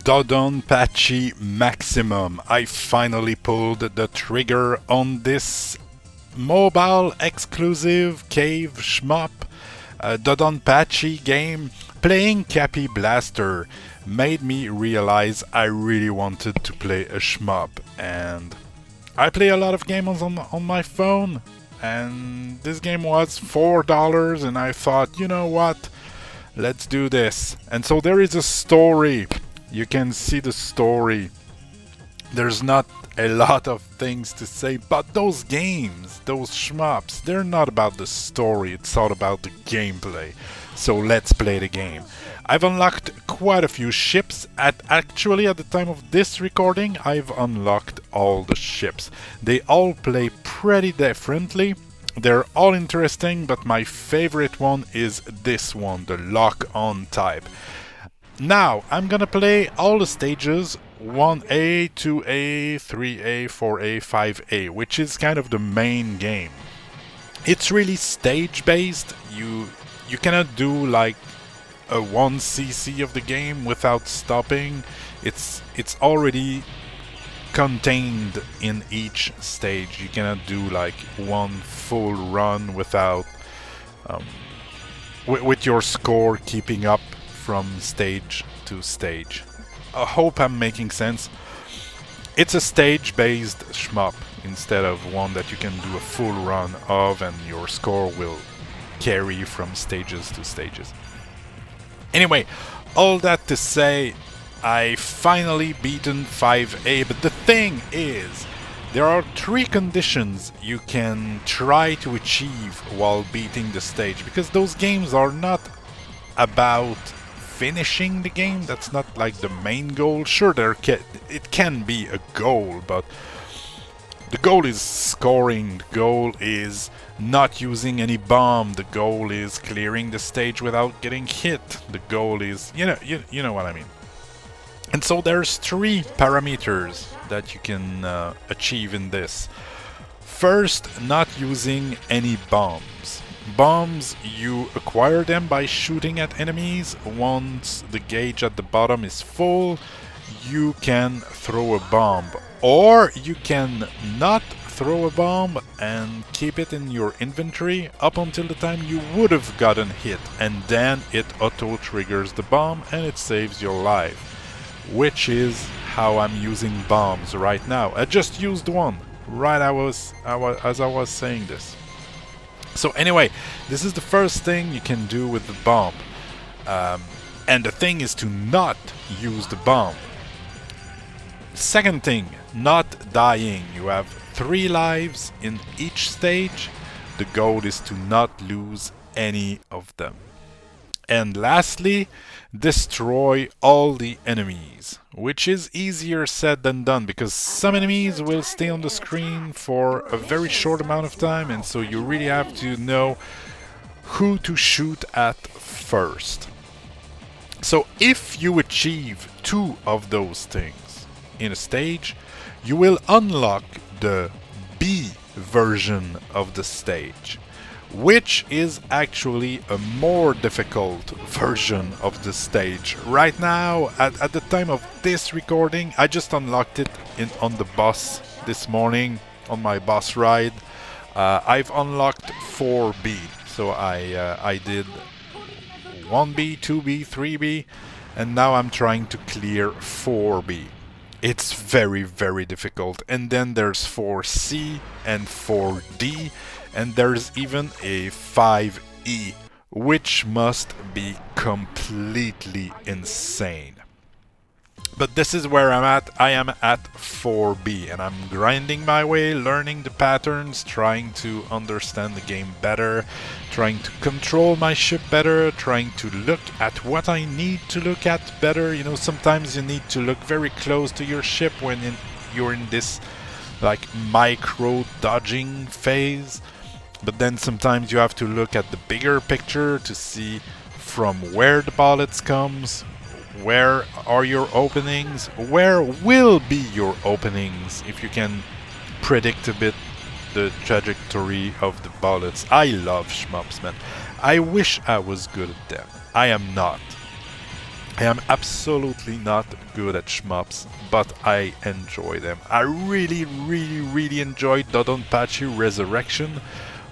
DoDonpachi Maximum. I finally pulled the trigger on this mobile exclusive cave shmup DoDonpachi game. Playing Cappy Blaster made me realize I really wanted to play a shmup, and I play a lot of games on my phone, and this game was $4 and I thought, you know what, let's do this. And so there is a story. You can see the story. There's not a lot of things to say, but those games, those shmups, they're not about the story, it's all about the gameplay. So let's play the game. I've unlocked quite a few ships. Actually, at the time of this recording, I've unlocked all the ships. They all play pretty differently. They're all interesting, but my favorite one is this one, the lock-on type. Now, I'm gonna play all the stages, 1A, 2A, 3A, 4A, 5A, which is kind of the main game. It's really stage-based. You cannot do like a 1cc of the game without stopping. It's already contained in each stage. You cannot do like one full run without with your score keeping up from stage to stage. I hope I'm making sense. It's a stage-based shmup instead of one that you can do a full run of and your score will carry from stages to stages. Anyway, all that to say, I finally beaten 5A, but the thing is, there are 3 conditions you can try to achieve while beating the stage, because those games are not about finishing the game. That's not like the main goal. Sure, it can be a goal, but the goal is scoring, the goal is not using any bomb, the goal is clearing the stage without getting hit, the goal is, you know what I mean. And so there's 3 parameters that you can achieve in this. First, not using any bombs. Bombs, you acquire them by shooting at enemies. Once the gauge at the bottom is full, you can throw a bomb. Or you can not throw a bomb and keep it in your inventory up until the time you would have gotten hit, and then it auto-triggers the bomb and it saves your life. Which is how I'm using bombs right now. I just used one right as I was saying this. So anyway, this is the first thing you can do with the bomb. And the thing is to not use the bomb. Second thing, not dying. You have 3 lives in each stage. The goal is to not lose any of them. And lastly, destroy all the enemies, which is easier said than done, because some enemies will stay on the screen for a very short amount of time, and so you really have to know who to shoot at first. So if you achieve 2 of those things in a stage, you will unlock the B version of the stage, which is actually a more difficult version of the stage. Right now, at the time of this recording, I just unlocked it on the bus this morning, on my bus ride. I've unlocked 4B, so I did 1B, 2B, 3B, and now I'm trying to clear 4B. It's very, very difficult. And then there's 4C and 4D, and there's even a 5E, which must be completely insane. But this is where I'm at. I am at 4B, and I'm grinding my way, learning the patterns, trying to understand the game better, trying to control my ship better, trying to look at what I need to look at better. You know, sometimes you need to look very close to your ship when you're in this like micro dodging phase. But then sometimes you have to look at the bigger picture to see from where the bullets comes, where are your openings, where will be your openings, if you can predict a bit the trajectory of the bullets. I love shmups, man. I wish I was good at them. I am not. I am absolutely not good at shmups, but I enjoy them. I really enjoyed DoDonpachi Resurrection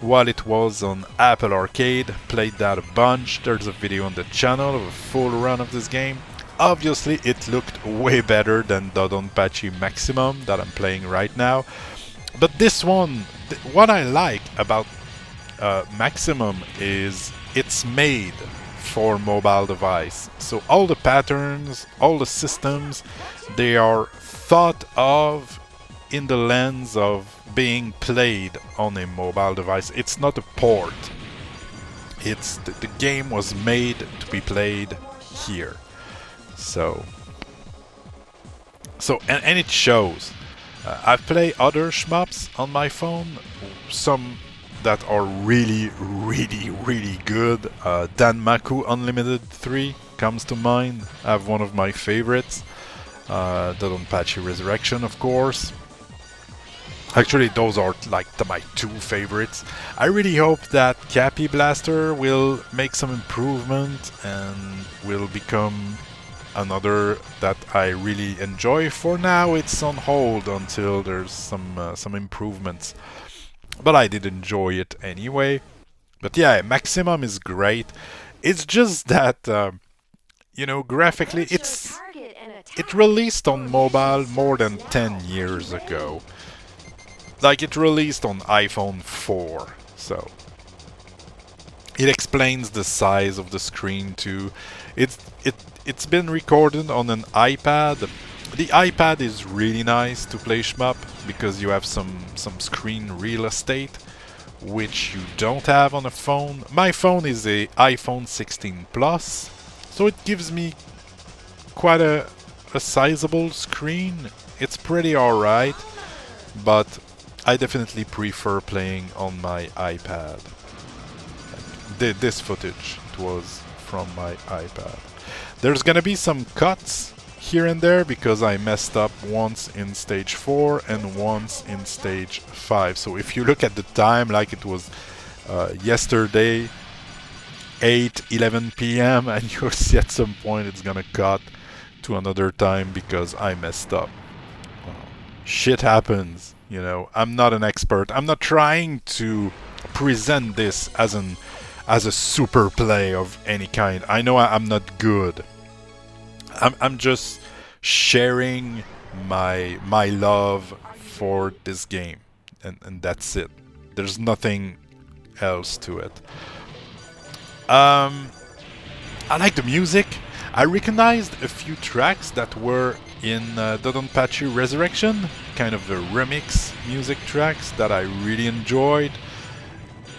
while it was on Apple Arcade. Played that a bunch. There's a video on the channel of a full run of this game. Obviously it looked way better than DoDonpachi Maximum that I'm playing right now. But this one, what I like about Maximum is it's made for mobile device. So all the patterns, all the systems, they are thought of in the lens of being played on a mobile device. It's not a port. It's the game was made to be played here. So and it shows. I've played other shmups on my phone, some that are really good. Danmaku Unlimited 3 comes to mind. I have one of my favorites. DoDonpachi Resurrection, of course. Actually, those are like my two favorites. I really hope that Cappy Blaster will make some improvement and will become another that I really enjoy. For now, it's on hold until there's some improvements. But I did enjoy it anyway. But yeah, Maximum is great. It's just that, you know, graphically, it released on mobile more than 10 years ago. Like, it released on iPhone 4, so it explains the size of the screen too. It's been recorded on an iPad. The iPad is really nice to play shmup because you have some screen real estate, which you don't have on a phone. My phone is a iPhone 16 Plus, so it gives me quite a sizable screen. It's pretty alright, but I definitely prefer playing on my iPad. This footage, it was from my iPad. There's gonna be some cuts here and there because I messed up once in stage 4 and once in stage 5. So if you look at the time, like it was yesterday, 8:11 p.m. and you'll see at some point it's gonna cut to another time because I messed up. Shit happens, you know. I'm not an expert. I'm not trying to present this as a super play of any kind. I know I'm not good. I'm just sharing my love for this game, and that's it. There's nothing else to it. I like the music. I recognized a few tracks that were in DoDonpachi Resurrection, kind of the remix music tracks that I really enjoyed.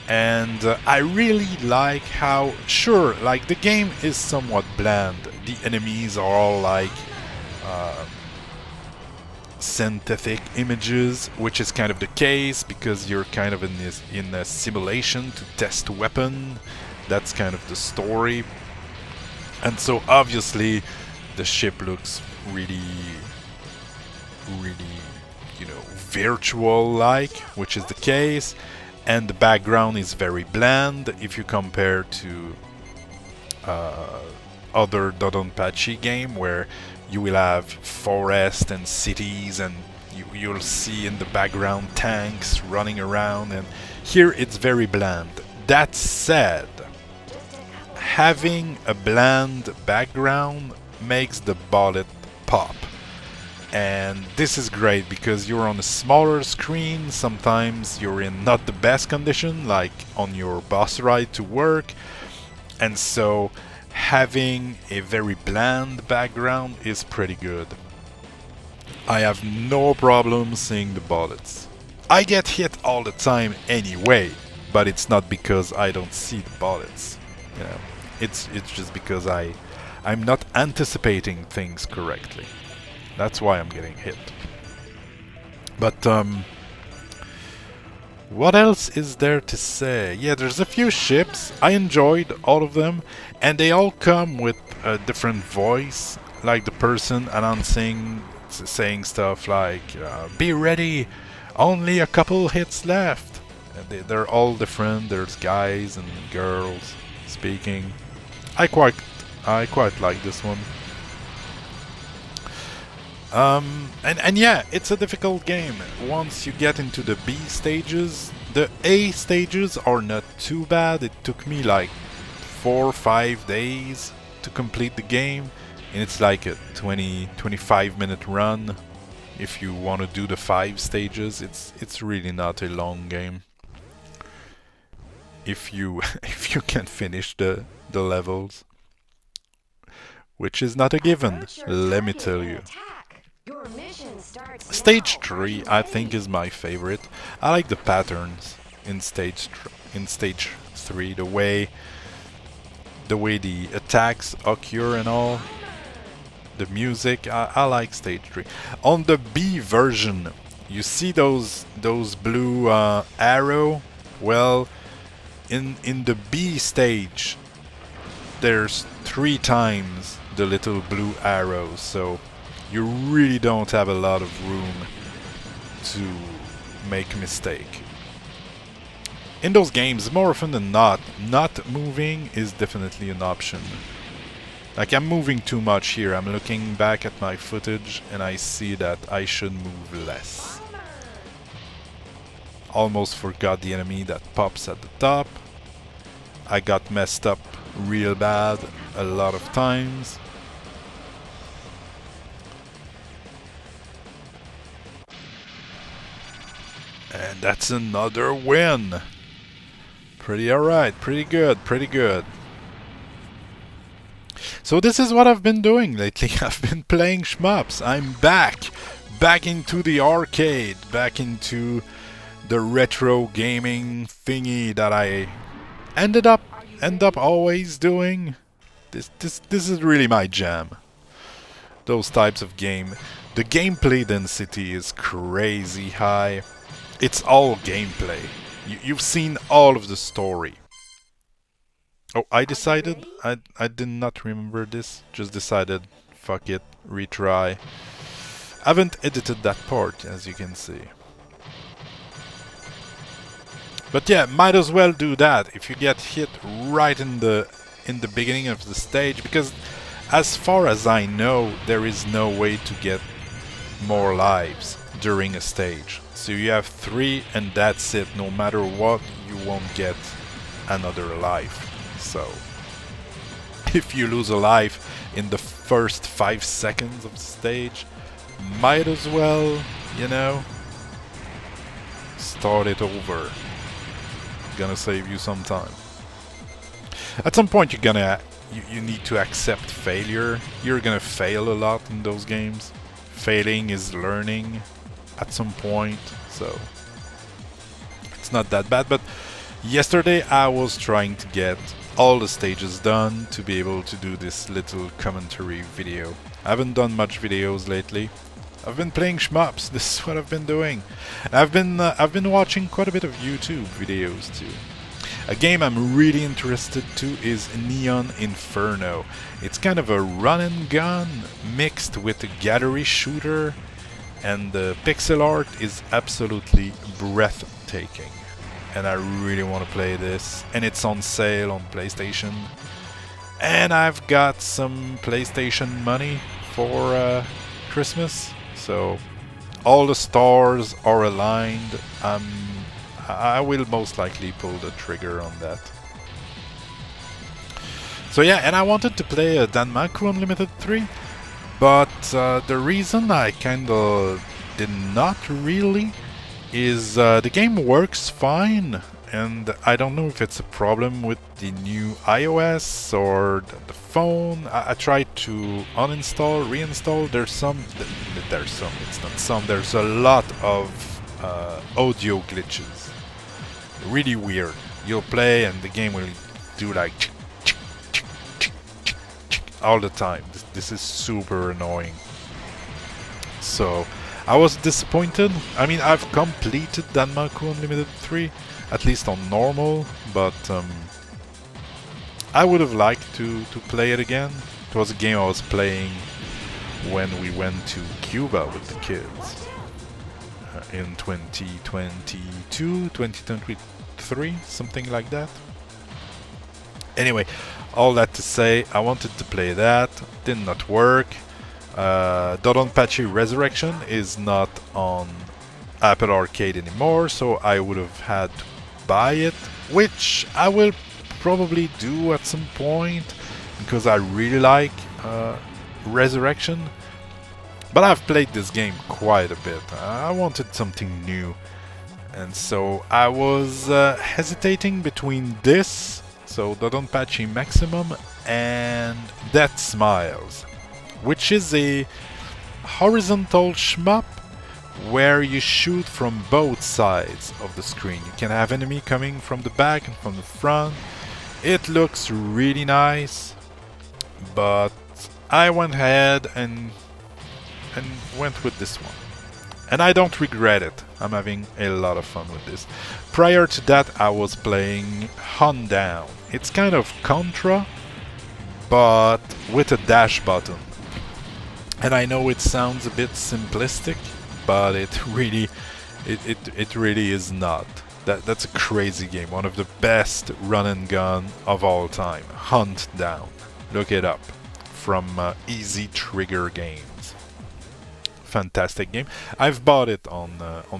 And I really like how, sure, like the game is somewhat bland. The enemies are all like synthetic images, which is kind of the case because you're kind of in a simulation to test a weapon. That's kind of the story. And so obviously the ship looks really, you know, virtual-like, which is the case. And the background is very bland if you compare to other DoDonpachi game where you will have forest and cities and you'll see in the background tanks running around, and here it's very bland. That said, having a bland background makes the bullet pop. And this is great because you're on a smaller screen, sometimes you're in not the best condition, like on your bus ride to work, and so having a very bland background is pretty good. I have no problem seeing the bullets. I get hit all the time anyway, but it's not because I don't see the bullets. You know, it's just because I'm not anticipating things correctly. That's why I'm getting hit. But what else is there to say? Yeah, there's a few ships. I enjoyed all of them, and they all come with a different voice, like the person announcing, saying stuff like, be ready, only a couple hits left. And they're all different. There's guys and girls speaking. I quite like this one. And yeah, it's a difficult game. Once you get into the B stages, the A stages are not too bad. It took me like 4 or 5 days to complete the game, and it's like a 20-25 minute run. If you want to do the 5 stages, it's really not a long game. If you if you can finish the levels, which is not a given, let me tell you. Stage 3, I think, is my favorite. I like the patterns in stage 3, the way the attacks occur and all. The music, I like stage 3. On the B version, you see those blue arrow? Well, in the B stage, there's 3 times the little blue arrows, so you really don't have a lot of room to make a mistake. In those games, more often than not moving is definitely an option. Like, I'm moving too much here. I'm looking back at my footage and I see that I should move less. Almost forgot the enemy that pops at the top. I got messed up real bad a lot of times. And that's another win. Pretty alright, pretty good, pretty good. So this is what I've been doing lately. I've been playing shmups. I'm back into the arcade, back into the retro gaming thingy that I end up always doing. This is really my jam. Those types of game. The gameplay density is crazy high. It's all gameplay. You've seen all of the story. Oh, I decided, I did not remember this, just decided, fuck it, retry. I haven't edited that part, as you can see. But yeah, might as well do that if you get hit right in the beginning of the stage, because as far as I know, there is no way to get more lives during a stage. So you have 3 and that's it. No matter what, you won't get another life. So if you lose a life in the first 5 seconds of the stage, might as well, you know, start it over. Gonna save you some time. At some point you need to accept failure. You're gonna fail a lot in those games. Failing is learning at some point, so it's not that bad. But yesterday I was trying to get all the stages done to be able to do this little commentary video. I haven't done much videos lately. I've been playing shmups. This is what I've been doing. I've been watching quite a bit of YouTube videos too. A game I'm really interested to is Neon Inferno. It's kind of a run and gun mixed with a gallery shooter, and the pixel art is absolutely breathtaking. And I really want to play this, and it's on sale on PlayStation. And I've got some PlayStation money for Christmas, so all the stars are aligned. I will most likely pull the trigger on that. So yeah, and I wanted to play a Danmaku Unlimited 3, but the reason I kinda did not really is the game works fine, and I don't know if it's a problem with the new iOS or the phone. I tried to uninstall, reinstall. There's a lot of audio glitches. Really weird. You'll play and the game will do like all the time. This is super annoying. So I was disappointed. I mean, I've completed Danmaku Unlimited 3, at least on normal, but I would have liked to play it again. It was a game I was playing when we went to Cuba with the kids in 2022, 2023, something like that. Anyway, all that to say, I wanted to play that, did not work. DoDonpachi Resurrection is not on Apple Arcade anymore, so I would have had to buy it, which I will probably do at some point because I really like Resurrection. But I've played this game quite a bit. I wanted something new, and so I was hesitating between this, so DoDonpachi Maximum, and Death Smiles, which is a horizontal shmup where you shoot from both sides of the screen. You can have enemy coming from the back and from the front. It looks really nice, but I went ahead and went with this one. And I don't regret it. I'm having a lot of fun with this. Prior to that, I was playing Hunt Down. It's kind of Contra, but with a dash button. And I know it sounds a bit simplistic, but it really is not. That's a crazy game. One of the best run and gun of all time. Hunt Down. Look it up. From Easy Trigger Games. Fantastic game. I've bought it on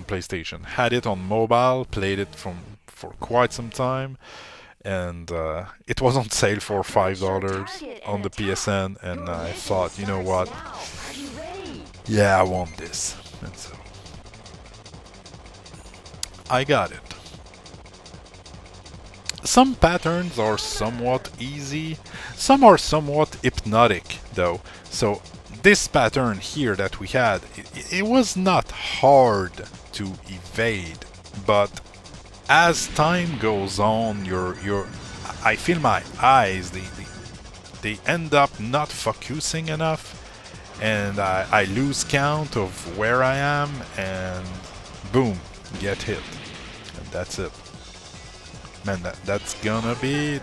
PlayStation. Had it on mobile. Played it for quite some time. And it was on sale for $5 on the PSN. And I thought, you know what? Yeah, I want this. And so I got it. Some patterns are somewhat easy, some are somewhat hypnotic though. So this pattern here that we had, it was not hard to evade, but as time goes on, I feel my eyes, they end up not focusing enough, and I lose count of where I am, and boom, get hit, and that's it. Man, that's gonna be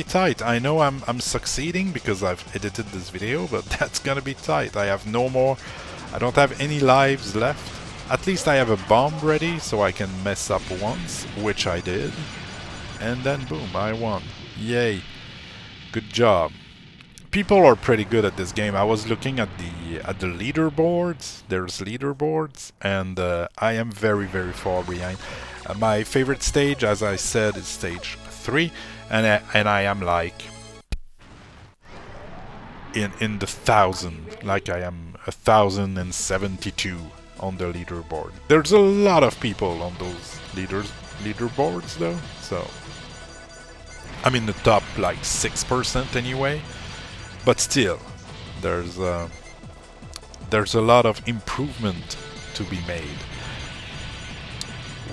tight. I know I'm succeeding because I've edited this video, but that's gonna be tight. I don't have any lives left. At least I have a bomb ready, so I can mess up once, which I did, and then boom, I won. Yay! Good job. People are pretty good at this game. I was looking at the leaderboards. There's leaderboards, and I am very, very far behind. My favorite stage, as I said, is stage 3, and I am like in the 1,000, like I am 1,072 on the leaderboard. There's a lot of people on those leaderboards though, so I'm in the top like 6% anyway. But still, there's a lot of improvement to be made.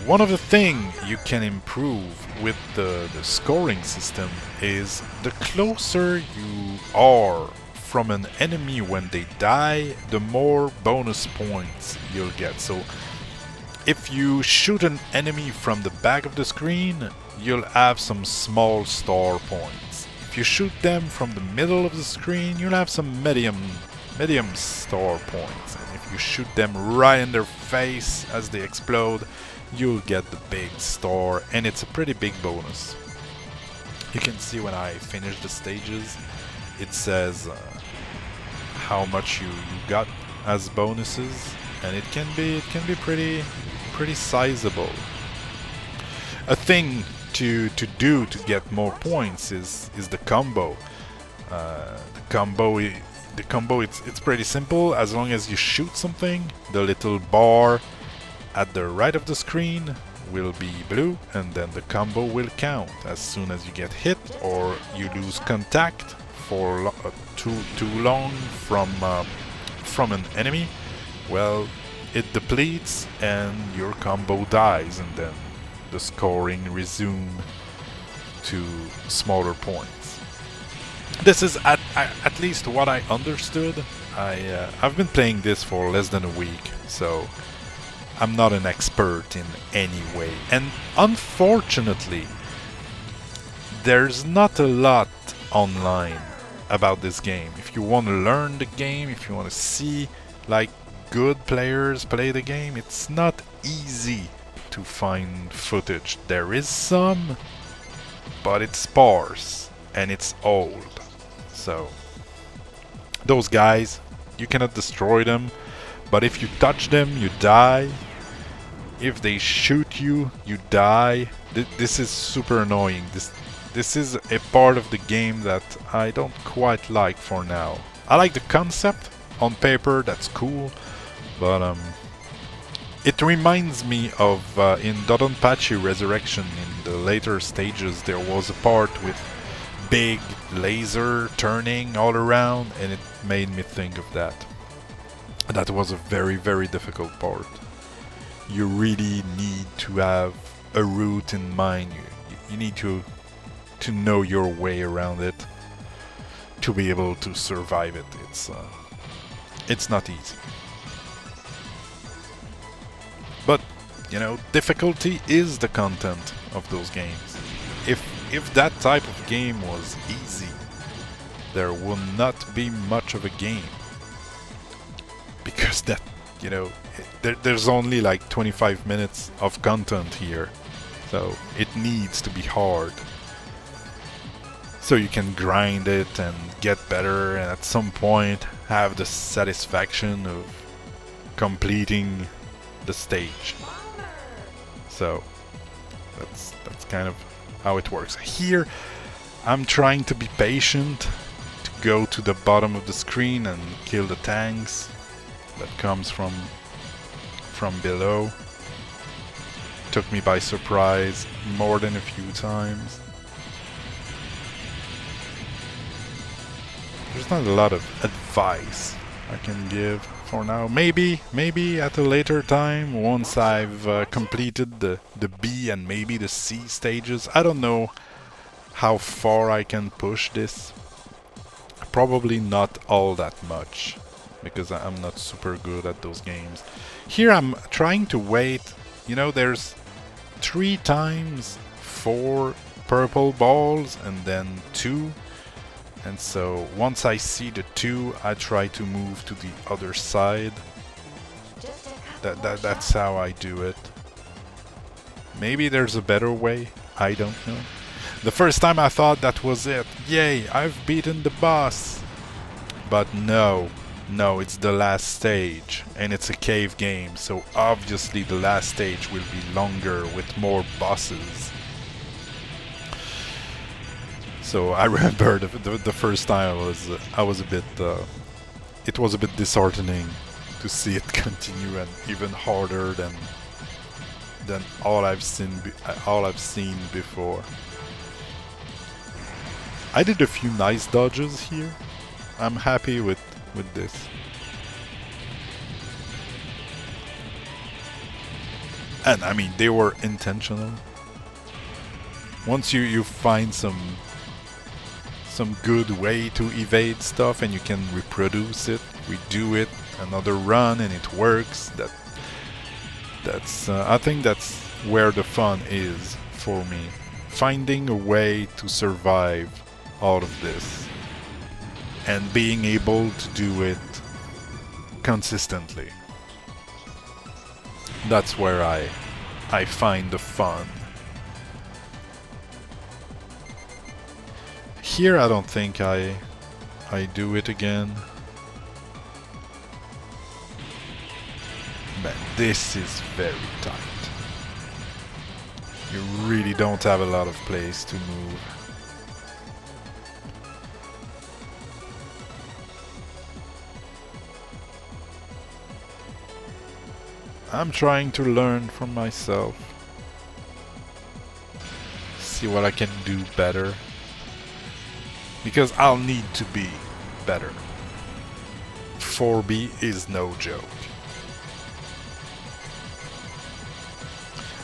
One of the things you can improve with the scoring system is the closer you are from an enemy when they die, the more bonus points you'll get. So if you shoot an enemy from the back of the screen, you'll have some small star points. If you shoot them from the middle of the screen, you'll have some medium star points. And if you shoot them right in their face as they explode, you'll get the big star, and it's a pretty big bonus. You can see when I finish the stages, it says how much you got as bonuses, and it can be pretty sizable. A thing to do to get more points is the combo. The combo it's pretty simple. As long as you shoot something, the little bar at the right of the screen will be blue, and then the combo will count. As soon as you get hit or you lose contact for too long from an enemy, well, it depletes and your combo dies, and then the scoring resume to smaller points. This is at least what I understood. I've been playing this for less than a week, so I'm not an expert in any way. And unfortunately, there's not a lot online about this game. If you want to learn the game, if you want to see like good players play the game, it's not easy to find footage. There is some, but it's sparse and it's old. So those guys, you cannot destroy them, but if you touch them, you die. If they shoot you, you die. This is super annoying. This is a part of the game that I don't quite like for now. I like the concept. On paper, that's cool, but it reminds me of in DoDonpachi Resurrection, in the later stages, there was a part with big laser turning all around, and it made me think of that. That was a very, very difficult part. You really need to have a route in mind. You need to know your way around it to be able to survive it. It's not easy. But, you know, difficulty is the content of those games. If that type of game was easy, there will not be much of a game. Because that, you know, there's only like 25 minutes of content here. So it needs to be hard. So you can grind it and get better, and at some point have the satisfaction of completing the stage. So that's kind of how it works. Here I'm trying to be patient, to go to the bottom of the screen and kill the tanks that comes from below. Took me by surprise more than a few times. There's not a lot of advice I can give for now. Maybe at a later time, once I've completed the B and maybe the C stages. I don't know how far I can push this. Probably not all that much, because I'm not super good at those games. Here I'm trying to wait. You know, there's 3 times 4 purple balls and then 2. And so once I see the 2, I try to move to the other side. That's how I do it. Maybe there's a better way, I don't know. The first time I thought that was it. Yay, I've beaten the boss. But no, it's the last stage, and it's a cave game, so obviously the last stage will be longer with more bosses. So I remember the first time I was a bit it was a bit disheartening to see it continue, and even harder than all I've seen before. I did a few nice dodges here. I'm happy with this. And I mean, they were intentional. Once you find some good way to evade stuff and you can reproduce it, redo it, another run, and it works, that's I think that's where the fun is for me. Finding a way to survive all of this and being able to do it consistently. That's where I find the fun. Here I don't think I do it again. Man, this is very tight. You really don't have a lot of place to move. I'm trying to learn from myself. See what I can do better. Because I'll need to be better. 4B is no joke.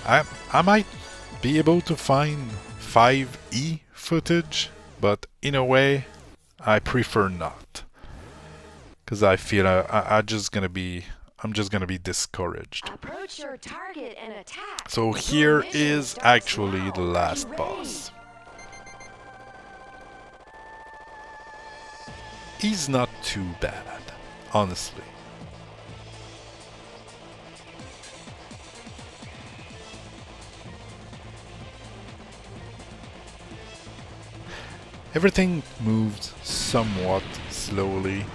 I might be able to find 5E footage, but in a way I prefer not. Because I feel I'm just gonna be discouraged. Approach your target and attack. So here is actually the last boss. He's not too bad, honestly. Everything moves somewhat slowly.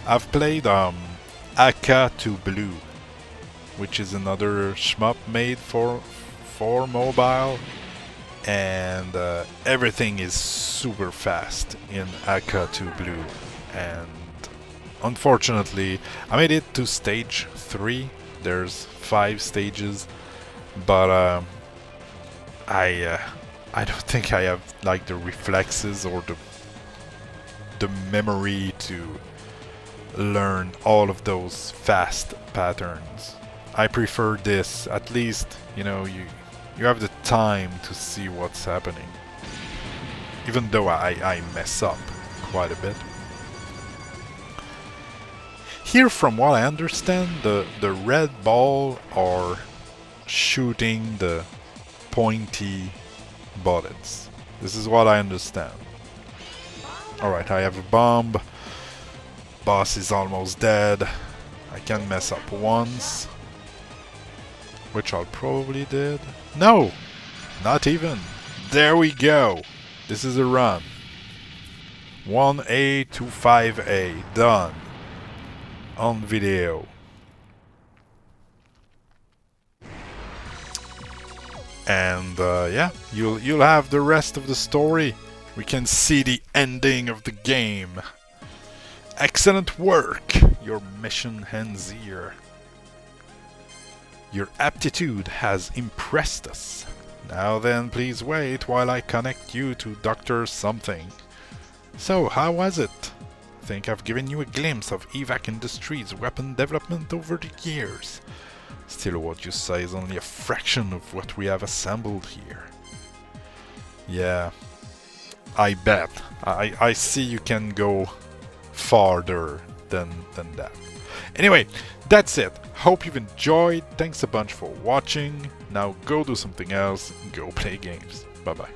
I've played Aka to Blue, which is another shmup made for mobile, and everything is super fast in Aka to Blue. And unfortunately, I made it to stage 3. There's 5 stages, but I don't think I have like the reflexes or the memory to learn all of those fast patterns. I prefer this. At least, you know, you have the time to see what's happening. Even though I mess up quite a bit. Here, from what I understand, the red ball are shooting the pointy bullets. This is what I understand. Alright, I have a bomb. Boss is almost dead. I can mess up once. Which I probably did. No! Not even. There we go. This is a run. 1A to 5A. Done. On video. And yeah, you'll have the rest of the story. We can see the ending of the game. Excellent work! Your mission ends here. Your aptitude has impressed us. Now then, please wait while I connect you to Dr. Something. So, how was it? I think I've given you a glimpse of Evac Industries' weapon development over the years. Still, what you say is only a fraction of what we have assembled here. Yeah, I bet. I see you can go farther than that. Anyway, that's it. Hope you've enjoyed. Thanks a bunch for watching. Now go do something else. Go play games. Bye bye.